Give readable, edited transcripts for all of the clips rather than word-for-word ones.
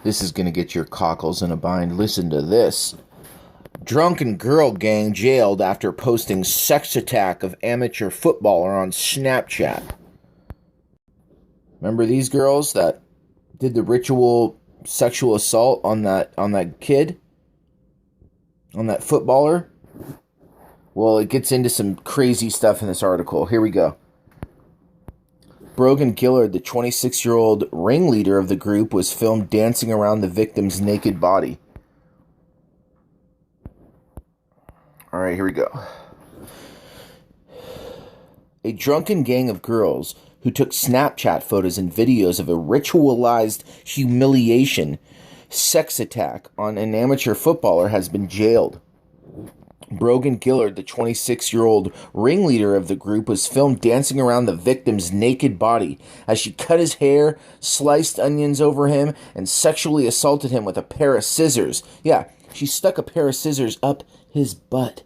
This is going to get your cockles in a bind. Listen to this. Drunken girl gang jailed after posting sex attack of amateur footballer on Snapchat. Remember these girls that did the ritual sexual assault on that kid? On that footballer? Well, it gets into some crazy stuff in this article. Here we go. Brogan Gillard, the 26-year-old ringleader of the group, was filmed dancing around the victim's naked body. All right, here we go. A drunken gang of girls who took Snapchat photos and videos of a ritualized humiliation sex attack on an amateur footballer has been jailed. Brogan Gillard, the 26-year-old ringleader of the group, was filmed dancing around the victim's naked body as she cut his hair, sliced onions over him, and sexually assaulted him with a pair of scissors. Yeah, she stuck a pair of scissors up his butt.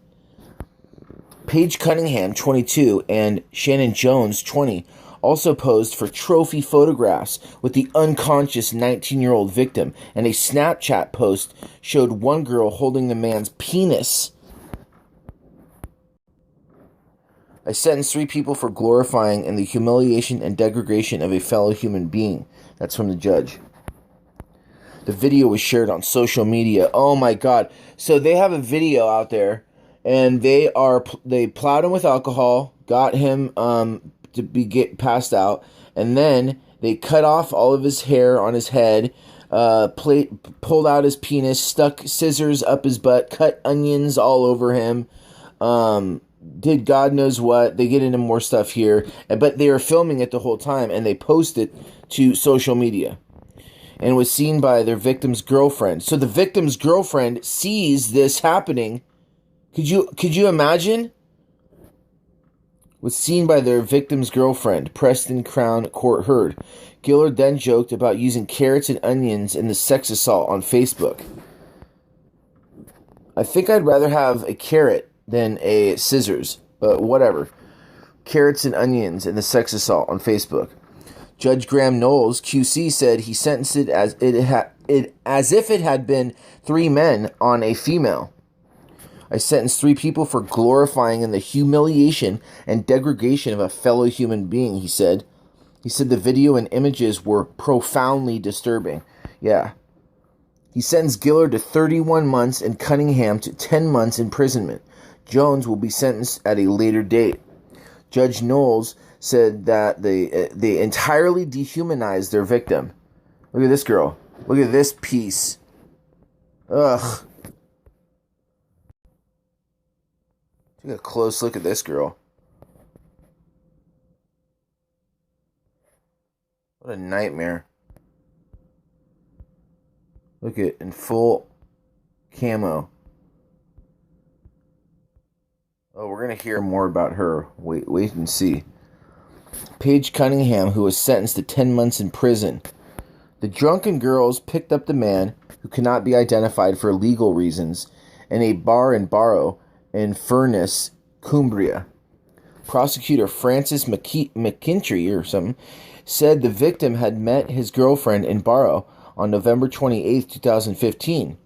Paige Cunningham, 22, and Shannon Jones, 20, also posed for trophy photographs with the unconscious 19-year-old victim, and a Snapchat post showed one girl holding the man's penis. I sentenced 3 people for glorifying and the humiliation and degradation of a fellow human being. That's from the judge. The video was shared on social media. Oh my God. So they have a video out there, and they plowed him with alcohol, got him to get passed out, and then they cut off all of his hair on his head, pulled out his penis, stuck scissors up his butt, cut onions all over him, did God knows what. They get into more stuff here, but they were filming it the whole time, and they post it to social media, and was seen by their victim's girlfriend. So the victim's girlfriend sees this happening. Could you imagine? Was seen by their victim's girlfriend. Preston Crown Court heard. Gillard then joked about using carrots and onions in the sex assault on Facebook. I think I'd rather have a carrot than a scissors, but whatever. Carrots and onions in the sex assault on Facebook. Judge Graham Knowles, QC, said he sentenced it as if it had been 3 men on a female. I sentenced 3 people for glorifying and the humiliation and degradation of a fellow human being, he said. He said the video and images were profoundly disturbing. Yeah. He sentenced Gillard to 31 months and Cunningham to 10 months imprisonment. Jones will be sentenced at a later date. Judge Knowles said that they entirely dehumanized their victim. Look at this girl. Look at this piece. Ugh. Take a close look at this girl. What a nightmare. Look at it in full camo. Oh, we're going to hear more about her. Wait and see. Paige Cunningham, who was sentenced to 10 months in prison. The drunken girls picked up the man, who cannot be identified for legal reasons, in a bar in Barrow in Furness, Cumbria. Prosecutor Francis McKintry or something said the victim had met his girlfriend in Barrow on November 28, 2015.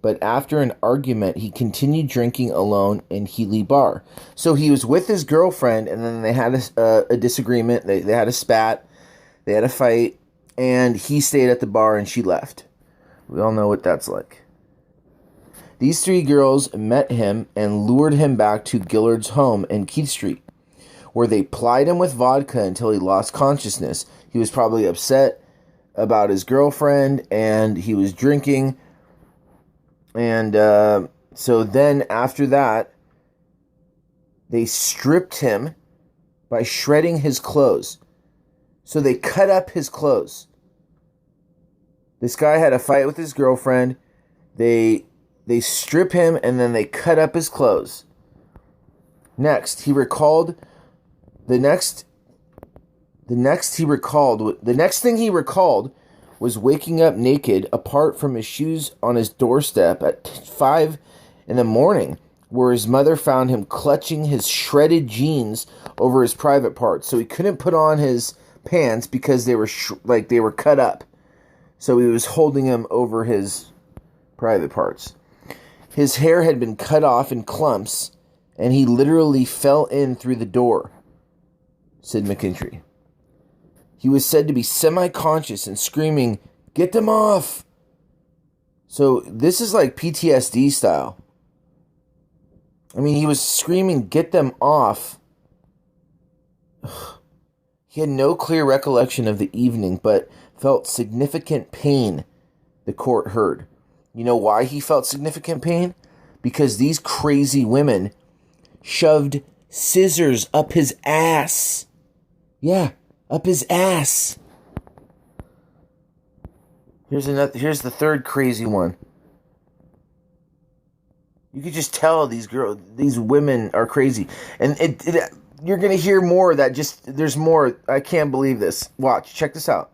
But after an argument, he continued drinking alone in Healy Bar. So he was with his girlfriend, and then they had a disagreement. They had a spat. They had a fight, and he stayed at the bar, and she left. We all know what that's like. These 3 girls met him and lured him back to Gillard's home in Keith Street, where they plied him with vodka until he lost consciousness. He was probably upset about his girlfriend, and he was drinking. And so then after that, they stripped him by shredding his clothes. So they cut up his clothes. This guy had a fight with his girlfriend. They strip him and then they cut up his clothes. Next, he recalled the next thing he recalled was waking up naked, apart from his shoes, on his doorstep at 5 in the morning, where his mother found him clutching his shredded jeans over his private parts. So he couldn't put on his pants because they were cut up. So he was holding him over his private parts. His hair had been cut off in clumps, and he literally fell in through the door, said McKinstry. He was said to be semi-conscious and screaming, "Get them off!" So this is like PTSD style. I mean, he was screaming, "Get them off." He had no clear recollection of the evening, but felt significant pain, the court heard. You know why he felt significant pain? Because these crazy women shoved scissors up his ass. Yeah, up his ass. Here's the third crazy one. You could just tell these women are crazy. And you're going to hear more there's more. I can't believe this. Watch, check this out.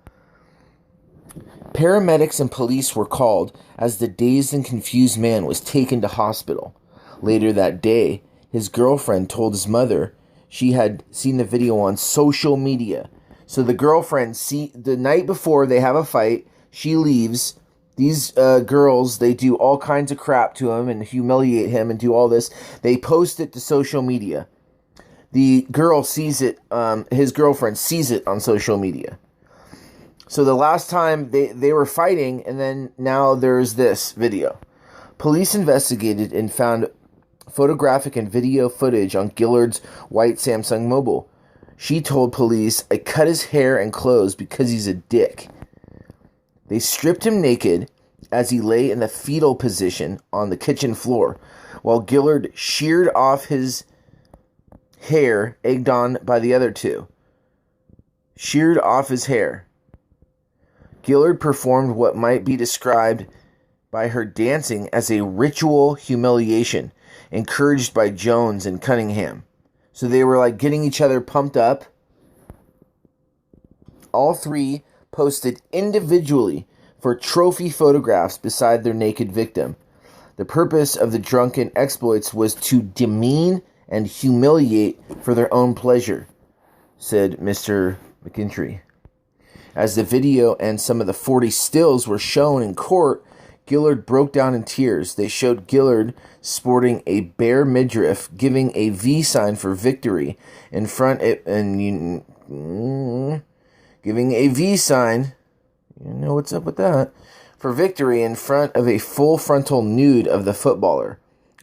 Paramedics and police were called as the dazed and confused man was taken to hospital. Later that day, his girlfriend told his mother she had seen the video on social media. So the girlfriend, the night before they have a fight, she leaves. These girls, they do all kinds of crap to him and humiliate him and do all this. They post it to social media. The girl sees it, his girlfriend sees it on social media. So the last time they were fighting, and then now there's this video. Police investigated and found photographic and video footage on Gillard's white Samsung Mobile. She told police, "I cut his hair and clothes because he's a dick." They stripped him naked as he lay in the fetal position on the kitchen floor, while Gillard sheared off his hair, egged on by the other two. Sheared off his hair. Gillard performed what might be described by her dancing as a ritual humiliation, encouraged by Jones and Cunningham. So they were like getting each other pumped up. All three posted individually for trophy photographs beside their naked victim. The purpose of the drunken exploits was to demean and humiliate for their own pleasure, said Mr. McKinstry. As the video and some of the 40 stills were shown in court, Gillard broke down in tears. They showed Gillard sporting a bare midriff, giving a V sign for victory in front giving a V sign, you know what's up with that, for victory in front of a full frontal nude of the footballer.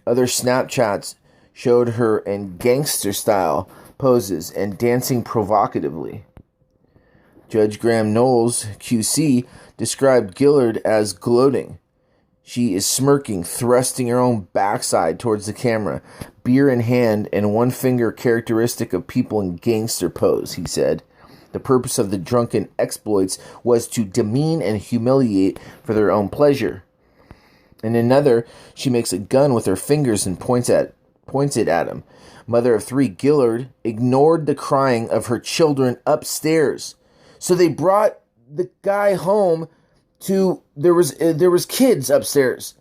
Other Snapchats showed her in gangster-style poses and dancing provocatively. Judge Graham Knowles, QC, described Gillard as gloating. She is smirking, thrusting her own backside towards the camera, beer in hand and one finger characteristic of people in gangster pose, he said. The purpose of the drunken exploits was to demean and humiliate for their own pleasure. In another, she makes a gun with her fingers and points it at him. Mother of three, Gillard ignored the crying of her children upstairs. So they brought the guy home to there was kids upstairs.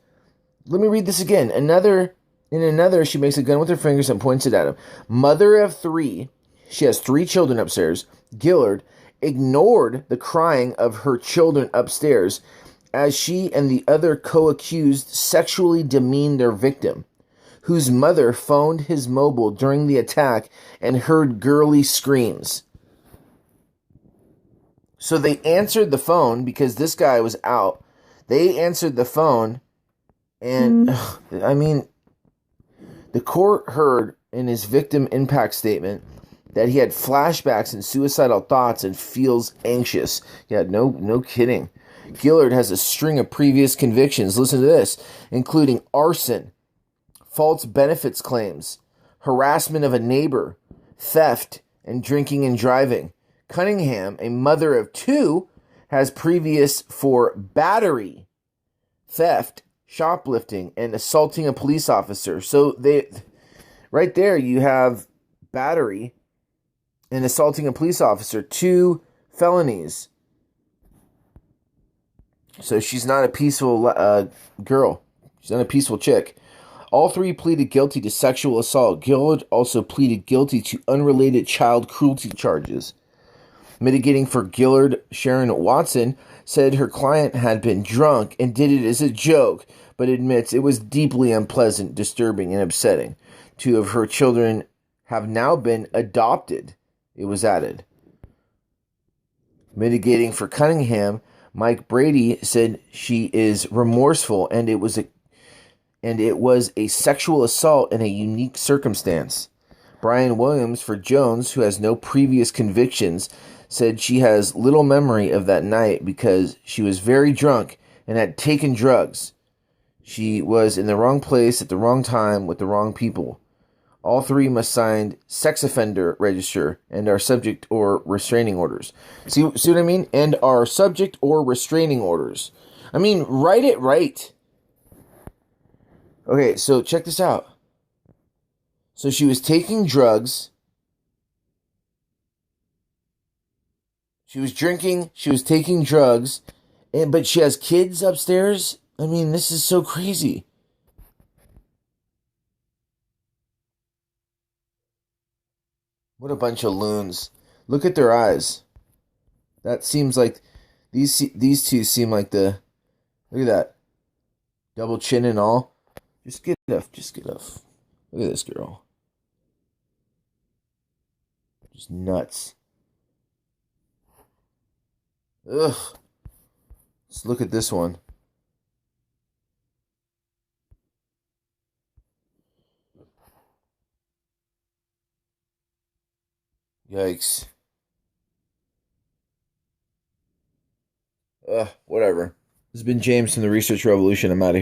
Let me read this again. In another, she makes a gun with her fingers and points it at him. Mother of three, she has 3 children upstairs. Gillard ignored the crying of her children upstairs as she and the other co-accused sexually demeaned their victim, whose mother phoned his mobile during the attack and heard girly screams. So they answered the phone because this guy was out. They answered the phone, and I mean, the court heard in his victim impact statement that he had flashbacks and suicidal thoughts and feels anxious. Yeah, no kidding. Gillard has a string of previous convictions, listen to this, including arson, false benefits claims, harassment of a neighbor, theft, and drinking and driving. Cunningham, a mother of 2, has previous for battery, theft, shoplifting, and assaulting a police officer. So right there you have battery and assaulting a police officer, 2 felonies. So she's not a peaceful girl. She's not a peaceful chick. All 3 pleaded guilty to sexual assault. Gillard also pleaded guilty to unrelated child cruelty charges. Mitigating for Gillard, Sharon Watson said her client had been drunk and did it as a joke, but admits it was deeply unpleasant, disturbing, and upsetting. 2 of her children have now been adopted, it was added. Mitigating for Cunningham, Mike Brady said she is remorseful and it was a sexual assault in a unique circumstance. Brian Williams for Jones, who has no previous convictions, said she has little memory of that night because she was very drunk and had taken drugs. She was in the wrong place at the wrong time with the wrong people. All 3 must sign sex offender register and are subject or restraining orders. See what I mean? And are subject or restraining orders. I mean, write it right. Okay, so check this out. So she was taking drugs. She was drinking. She was taking drugs. But she has kids upstairs. I mean, this is so crazy. What a bunch of loons. Look at their eyes. That seems like... These 2 seem like the... Look at that. Double chin and all. Just get off. Look at this girl. Just nuts. Ugh. Let's look at this one. Yikes. Whatever. This has been James from the Research Revolution. I'm out of here.